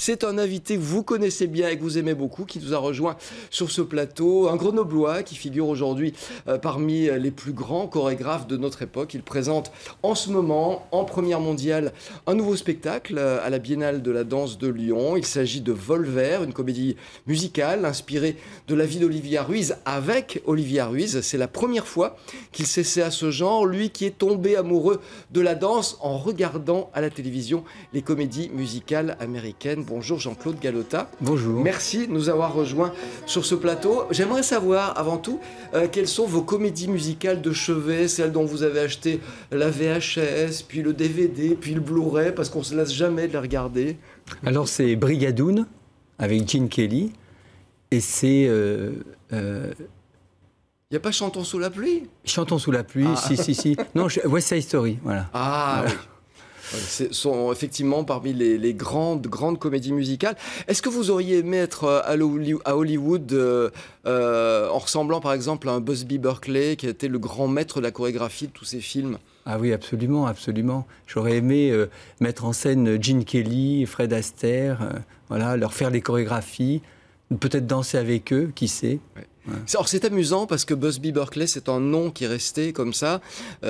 C'est un invité que vous connaissez bien et que vous aimez beaucoup, qui nous a rejoint sur ce plateau. Un Grenoblois qui figure aujourd'hui parmi les plus grands chorégraphes de notre époque. Il présente en ce moment, en première mondiale, un nouveau spectacle à la Biennale de la danse de Lyon. Il s'agit de Vol Vert, une comédie musicale inspirée de la vie d'Olivia Ruiz avec Olivia Ruiz. C'est la première fois qu'il s'essaie à ce genre, lui qui est tombé amoureux de la danse en regardant à la télévision les comédies musicales américaines. Bonjour Jean-Claude Galota. Bonjour. Merci de nous avoir rejoints sur ce plateau. J'aimerais savoir avant tout quelles sont vos comédies musicales de chevet, celles dont vous avez acheté la VHS, puis le DVD, puis le Blu-ray, parce qu'on ne se lasse jamais de les regarder. Alors c'est Brigadoon avec Gene Kelly et c'est... Il n'y a pas Chantons sous la pluie? Chantons sous la pluie, si. Non, West Side Story, voilà. Ah voilà. Oui. Ce sont effectivement parmi les grandes comédies musicales. Est-ce que vous auriez aimé être à Hollywood en ressemblant par exemple à un Busby Berkeley qui a été le grand maître de la chorégraphie de tous ces films? Ah oui, absolument, absolument. J'aurais aimé mettre en scène Gene Kelly, Fred Astaire, voilà, leur faire les chorégraphies, peut-être danser avec eux, qui sait. Ouais. Alors c'est amusant parce que Busby Berkeley, c'est un nom qui est resté comme ça,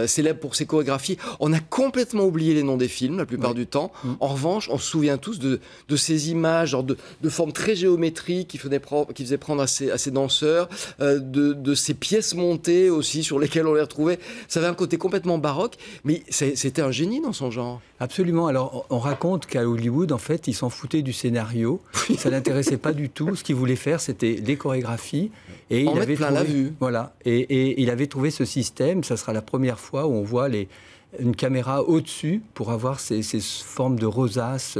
célèbre pour ses chorégraphies. On a complètement oublié les noms des films la plupart du temps. En revanche, on se souvient tous de ces images genre de formes très géométriques qui faisaient prendre à ces danseurs, de ces pièces montées aussi sur lesquelles on les retrouvait. Ça avait un côté complètement baroque, mais c'était un génie dans son genre. Absolument. Alors, on raconte qu'à Hollywood, en fait, ils s'en foutaient du scénario. Ça l'intéressait pas du tout. Ce qu'ils voulaient faire, c'était les chorégraphies. Et il avait plein la vue. Voilà. Et il avait trouvé ce système. Ça sera la première fois où on voit une caméra au-dessus pour avoir ces formes de rosaces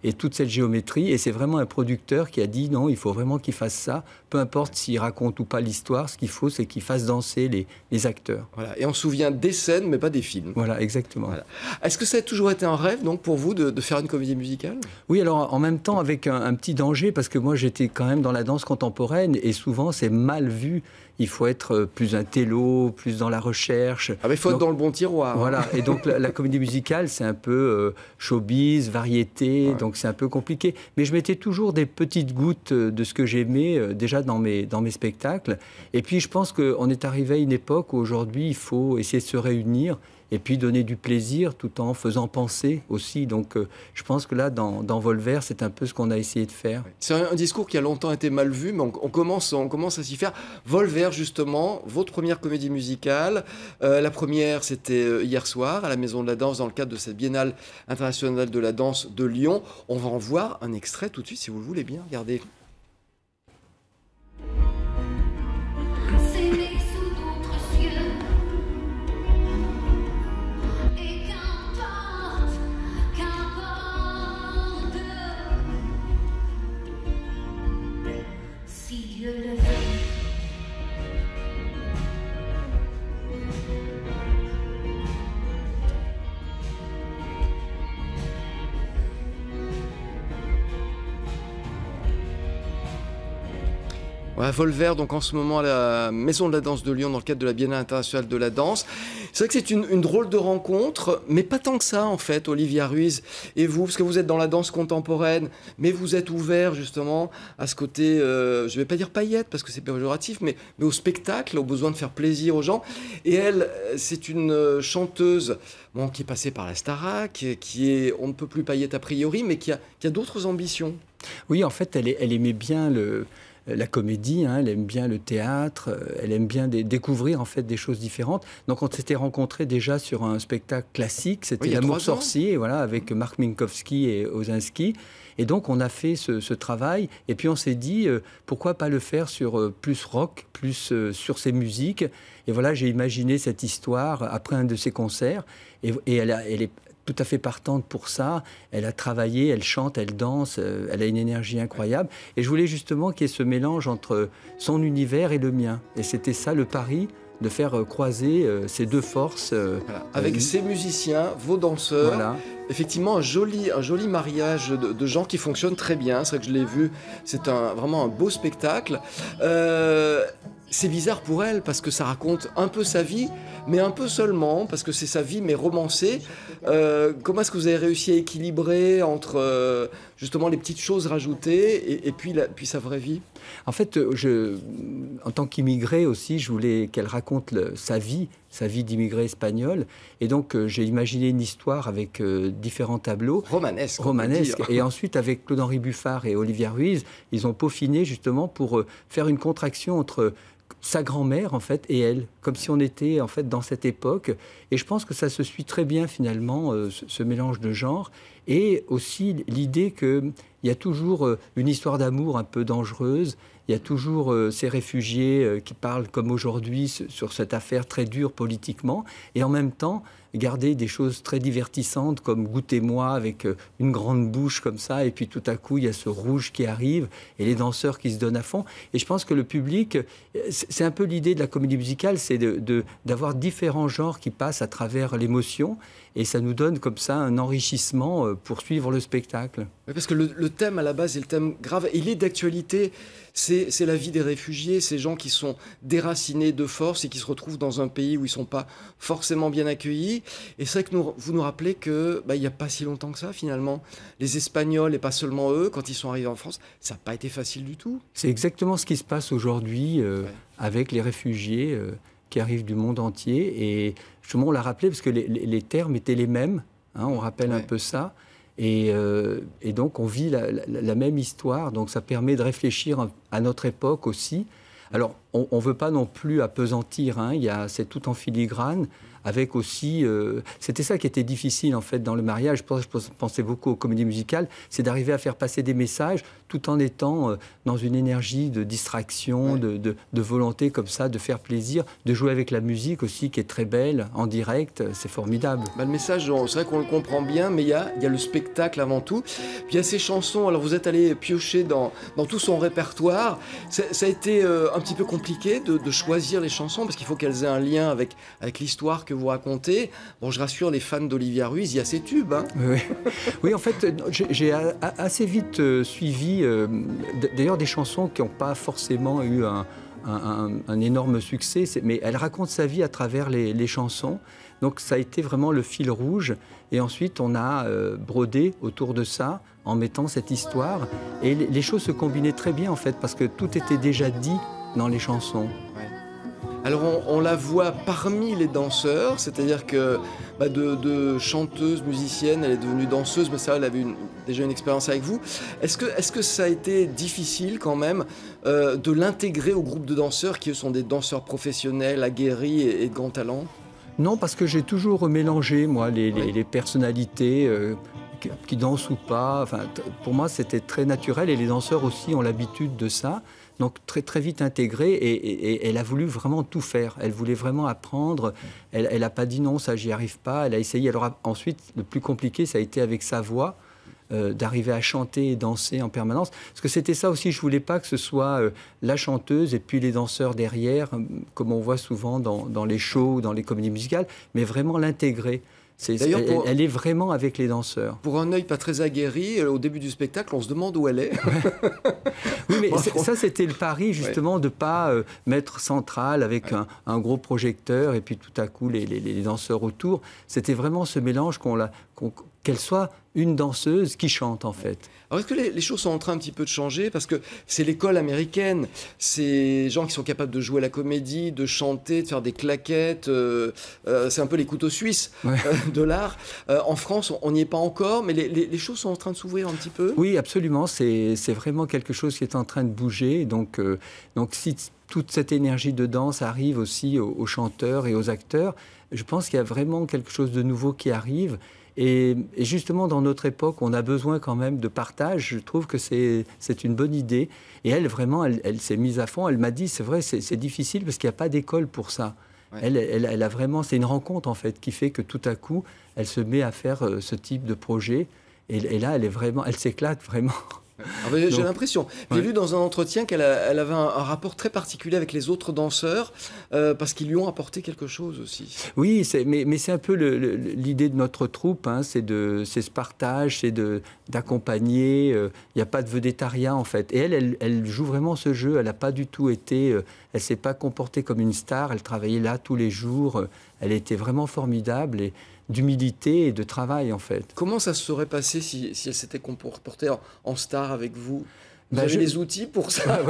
et toute cette géométrie. Et c'est vraiment un producteur qui a dit non, il faut vraiment qu'il fasse ça. Peu importe s'il raconte ou pas l'histoire, ce qu'il faut, c'est qu'il fasse danser les acteurs. Voilà. Et on se souvient des scènes, mais pas des films. Voilà, exactement. Voilà. Est-ce que ça a toujours été un rêve donc, pour vous de faire une comédie musicale? Oui, alors en même temps avec un petit danger, parce que moi j'étais quand même dans la danse contemporaine et souvent c'est mal vu. Il faut être plus intello, plus dans la recherche. Ah mais il faut être dans le bon tiroir. Voilà, et donc la comédie musicale, c'est un peu showbiz, variété, ouais. Donc c'est un peu compliqué. Mais je mettais toujours des petites gouttes de ce que j'aimais déjà dans mes spectacles. Et puis je pense qu'on est arrivé à une époque où aujourd'hui il faut essayer de se réunir et puis donner du plaisir tout en faisant penser aussi. Donc je pense que là, dans Vol Vert, c'est un peu ce qu'on a essayé de faire. C'est un discours qui a longtemps été mal vu, mais on commence à s'y faire. Vol Vert, justement, votre première comédie musicale. La première, c'était hier soir, à la Maison de la Danse, dans le cadre de cette Biennale internationale de la danse de Lyon. On va en voir un extrait tout de suite, si vous le voulez bien. Regardez. Voilà, Vol Vert, donc en ce moment à la Maison de la Danse de Lyon dans le cadre de la Biennale internationale de la danse. C'est vrai que c'est une drôle de rencontre, mais pas tant que ça en fait, Olivia Ruiz et vous, parce que vous êtes dans la danse contemporaine, mais vous êtes ouvert justement à ce côté, je ne vais pas dire paillette parce que c'est péjoratif, mais au spectacle, au besoin de faire plaisir aux gens. Et elle, c'est une chanteuse qui est passée par la Starac, qui est on ne peut plus paillette a priori, mais qui a d'autres ambitions. Oui, en fait, elle aimait bien la comédie, hein, elle aime bien le théâtre, elle aime bien découvrir en fait des choses différentes. Donc on s'était rencontrés déjà sur un spectacle classique, c'était L'Amour sorcier, voilà, avec Marc Minkowski et Osinski. Et donc on a fait ce travail, et puis on s'est dit pourquoi pas le faire sur plus rock, plus sur ses musiques. Et voilà, j'ai imaginé cette histoire après un de ses concerts, et elle est tout à fait partante pour ça. Elle a travaillé, elle chante, elle danse, elle a une énergie incroyable. Et je voulais justement qu'il y ait ce mélange entre son univers et le mien. Et c'était ça le pari, de faire croiser ces deux forces. Voilà. Avec ces musiciens, vos danseurs, voilà. Effectivement un joli mariage de gens qui fonctionnent très bien. C'est vrai que je l'ai vu, c'est vraiment un beau spectacle. c'est bizarre pour elle parce que ça raconte un peu sa vie, mais un peu seulement, parce que c'est sa vie, mais romancée. Comment est-ce que vous avez réussi à équilibrer entre justement les petites choses rajoutées et puis sa vraie vie? En fait, en tant qu'immigré aussi, je voulais qu'elle raconte sa vie d'immigré espagnol. Et donc, j'ai imaginé une histoire avec différents tableaux. Romanesque. Et ensuite, avec Claude-Henri Buffard et Olivia Ruiz, ils ont peaufiné justement pour faire une contraction entre sa grand-mère, en fait, et elle, comme si on était, en fait, dans cette époque. Et je pense que ça se suit très bien, finalement, ce mélange de genres. Et aussi l'idée qu'il y a toujours une histoire d'amour un peu dangereuse. Il y a toujours ces réfugiés qui parlent, comme aujourd'hui, sur cette affaire très dure politiquement. Et en même temps, garder des choses très divertissantes comme Goûtez-moi avec une grande bouche comme ça, et puis tout à coup il y a ce rouge qui arrive et les danseurs qui se donnent à fond. Et je pense que le public, c'est un peu l'idée de la comédie musicale, c'est d'avoir différents genres qui passent à travers l'émotion, et ça nous donne comme ça un enrichissement pour suivre le spectacle. Oui, parce que le thème à la base est le thème grave, il est d'actualité, c'est la vie des réfugiés, ces gens qui sont déracinés de force et qui se retrouvent dans un pays où ils ne sont pas forcément bien accueillis. Et c'est vrai que vous nous rappelez qu'il n'y a pas si longtemps que ça, finalement, les Espagnols, et pas seulement eux, quand ils sont arrivés en France, ça n'a pas été facile du tout. C'est exactement ce qui se passe aujourd'hui avec les réfugiés qui arrivent du monde entier. Et justement, on l'a rappelé parce que les termes étaient les mêmes, hein, on rappelle un peu ça. Et donc, on vit la même histoire. Donc, ça permet de réfléchir à notre époque aussi. Alors, on ne veut pas non plus appesantir, hein, c'est tout en filigrane, avec aussi... c'était ça qui était difficile, en fait, dans le mariage. Je pensais beaucoup aux comédies musicales, c'est d'arriver à faire passer des messages tout en étant dans une énergie de distraction, de volonté comme ça, de faire plaisir, de jouer avec la musique aussi, qui est très belle, en direct, c'est formidable. Le message, c'est vrai qu'on le comprend bien, mais il y a le spectacle avant tout. Puis il y a ces chansons, alors vous êtes allé piocher dans tout son répertoire. Ça a été un petit peu compliqué de choisir les chansons, parce qu'il faut qu'elles aient un lien avec l'histoire que vous racontez. Bon, je rassure les fans d'Olivia Ruiz, il y a ces tubes. Hein. Oui, en fait, j'ai assez vite suivi, d'ailleurs, des chansons qui n'ont pas forcément eu un énorme succès, mais elle raconte sa vie à travers les chansons. Donc ça a été vraiment le fil rouge. Et ensuite, on a brodé autour de ça en mettant cette histoire. Et les choses se combinaient très bien, en fait, parce que tout était déjà dit dans les chansons. Ouais. Alors on la voit parmi les danseurs, c'est-à-dire que de chanteuse, musicienne, elle est devenue danseuse, mais ça, elle avait déjà une expérience avec vous. Est-ce que ça a été difficile quand même de l'intégrer au groupe de danseurs qui sont des danseurs professionnels, aguerris et de grand talent? Non, parce que j'ai toujours mélangé, moi, les personnalités qui dansent ou pas. Enfin, pour moi, c'était très naturel et les danseurs aussi ont l'habitude de ça. Donc très, très vite intégrée et elle a voulu vraiment tout faire. Elle voulait vraiment apprendre. Elle n'a pas dit non, ça, j'y arrive pas. Elle a essayé. Alors ensuite, le plus compliqué, ça a été avec sa voix. D'arriver à chanter et danser en permanence. Parce que c'était ça aussi, je ne voulais pas que ce soit la chanteuse et puis les danseurs derrière, comme on voit souvent dans les shows ou dans les comédies musicales, mais vraiment l'intégrer. Elle est vraiment avec les danseurs. Pour un œil pas très aguerri, au début du spectacle, on se demande où elle est. Oui, mais ça, c'était le pari, justement, de ne pas mettre central avec un gros projecteur et puis tout à coup les danseurs autour. C'était vraiment ce mélange qu'elle soit une danseuse qui chante, en fait. Alors, est-ce que les choses sont en train un petit peu de changer? Parce que c'est l'école américaine. Ces gens qui sont capables de jouer la comédie, de chanter, de faire des claquettes. C'est un peu les couteaux suisses de l'art. En France, on n'y est pas encore, mais les choses sont en train de s'ouvrir un petit peu. Oui, absolument. C'est vraiment quelque chose qui est en train de bouger. Donc si toute cette énergie de danse arrive aussi aux chanteurs et aux acteurs, je pense qu'il y a vraiment quelque chose de nouveau qui arrive. Et justement, dans notre époque, on a besoin quand même de partage. Je trouve que c'est une bonne idée. Et elle, vraiment, elle s'est mise à fond. Elle m'a dit, c'est vrai, c'est difficile parce qu'il n'y a pas d'école pour ça. Ouais. Elle a vraiment... C'est une rencontre, en fait, qui fait que tout à coup, elle se met à faire ce type de projet. Et là, elle s'éclate vraiment. Ah ben, j'ai l'impression. J'ai lu dans un entretien qu'elle avait un rapport très particulier avec les autres danseurs parce qu'ils lui ont apporté quelque chose aussi. Oui, mais c'est un peu l'idée de notre troupe, hein, c'est ce partage, c'est d'accompagner. Il n'y a pas de vedettariat en fait. Et elle joue vraiment ce jeu. Elle n'a pas du tout été, elle s'est pas comportée comme une star. Elle travaillait là tous les jours. Elle était vraiment formidable et d'humilité et de travail en fait. Comment ça se serait passé si elle s'était comportée en star avec vous? Vous avez les outils pour ça?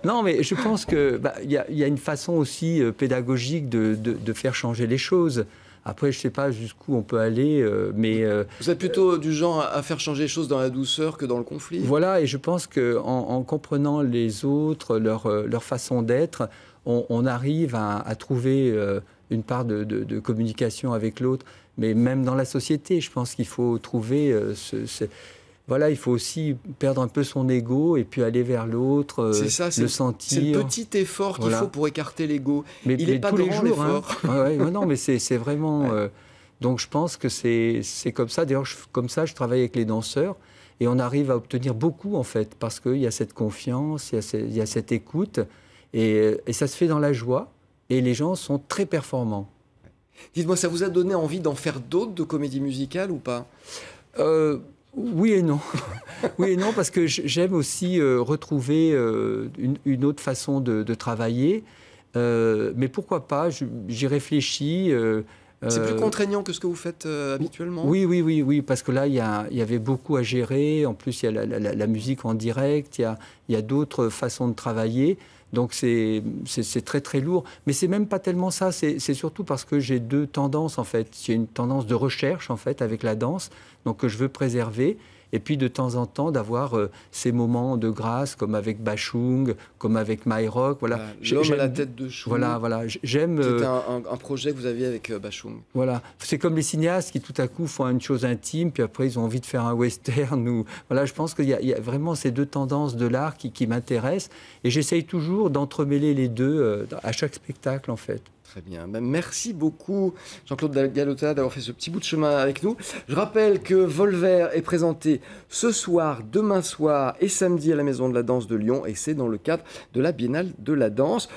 Non, mais je pense qu'il y a une façon aussi pédagogique de faire changer les choses. Après, je ne sais pas jusqu'où on peut aller, mais... Vous êtes plutôt du genre à faire changer les choses dans la douceur que dans le conflit? Voilà, et je pense qu'en comprenant les autres, leur façon d'être, on arrive à trouver une part de communication avec l'autre. Mais même dans la société, je pense qu'il faut trouver voilà, il faut aussi perdre un peu son ego et puis aller vers l'autre, le sentir. C'est le petit effort qu'il faut pour écarter l'ego. Mais il n'est pas tous les grand jours, l'effort. Hein. Non, mais c'est vraiment... donc je pense que c'est comme ça. D'ailleurs, comme ça, je travaille avec les danseurs et on arrive à obtenir beaucoup, en fait, parce qu'il y a cette confiance, il y a cette écoute et ça se fait dans la joie et les gens sont très performants. Dites-moi, ça vous a donné envie d'en faire d'autres de comédie musicale ou pas? Oui et non. Oui et non, parce que j'aime aussi retrouver une autre façon de travailler. Mais pourquoi pas? J'y réfléchis. C'est plus contraignant que ce que vous faites habituellement? Oui, parce que là, il y avait beaucoup à gérer. En plus, il y a la musique en direct, il y a d'autres façons de travailler. Donc c'est très très lourd. Mais c'est même pas tellement ça, c'est surtout parce que j'ai deux tendances en fait. J'ai une tendance de recherche en fait avec la danse, donc que je veux préserver. Et puis de temps en temps d'avoir ces moments de grâce comme avec Bachung, comme avec Mayrock. Voilà. L'homme à la tête de chou. Voilà. J'aime. C'était un projet que vous aviez avec Bachung. Voilà. C'est comme les cinéastes qui tout à coup font une chose intime, puis après ils ont envie de faire un western. Voilà, je pense qu'il y a vraiment ces deux tendances de l'art qui m'intéressent. Et j'essaye toujours d'entremêler les deux à chaque spectacle en fait. Très bien. Merci beaucoup, Jean-Claude Galota, d'avoir fait ce petit bout de chemin avec nous. Je rappelle que Volver est présenté ce soir, demain soir et samedi à la Maison de la Danse de Lyon, et c'est dans le cadre de la Biennale de la Danse.